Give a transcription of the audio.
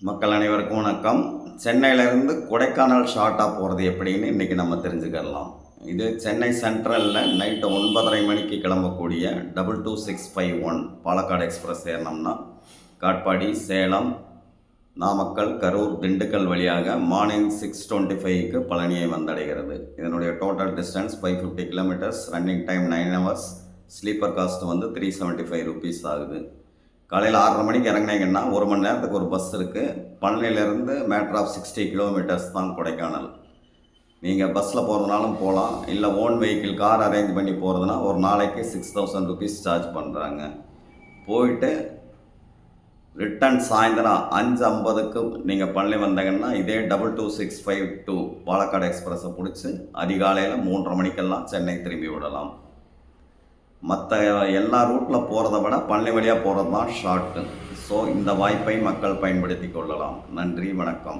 மக்கள் அனைவருக்கும் வணக்கம். சென்னையிலேருந்து கொடைக்கானல் ஷார்ட்டாக போகிறது எப்படின்னு இன்றைக்கி நம்ம தெரிஞ்சுக்கலாம். இது சென்னை சென்ட்ரலில் நைட்டு 9:30 மணிக்கு கிளம்பக்கூடிய 22651 பாலக்காடு எக்ஸ்பிரஸ் ஏறினோம்னா காட்பாடி, சேலம், நாமக்கல், கரூர், திண்டுக்கல் வழியாக மார்னிங் 6:25க்கு பழனியை வந்தடைகிறது. இதனுடைய total distance 550 kilometres, running time 9 hours, sleeper cost வந்து 375 rupees ஆகுது. காலையில் 6:30 மணிக்கு இறங்கினீங்கன்னா 1 மணி நேரத்துக்கு ஒரு பஸ் இருக்குது. பழனியிலேருந்து மேட்டர் ஆஃப் 60 கிலோமீட்டர்ஸ் தான் கொடைக்கானல். நீங்கள் பஸ்ஸில் போகிறதுனாலும் போகலாம், இல்லை ஓன் வெஹிக்கிள் கார் அரேஞ்ச் பண்ணி போகிறதுனா ஒரு நாளைக்கு 6000 rupees சார்ஜ் பண்ணுறாங்க. போயிட்டு ரிட்டன் சாயந்தரம் 5:50க்கு நீங்கள் பழனி வந்தீங்கன்னா இதே 22652 பாலக்காடு எக்ஸ்பிரஸை பிடிச்சி அதிகாலையில் 3:30 மணிக்கெல்லாம் சென்னை திரும்பி விடலாம். மற்ற எல்லா ரூட்டில் போகிறத விட பழனி வழியாக போகிறது தான் ஷார்ட்டு. ஸோ இந்த வாய்ப்பை மக்கள் பயன்படுத்தி கொள்ளலாம். நன்றி, வணக்கம்.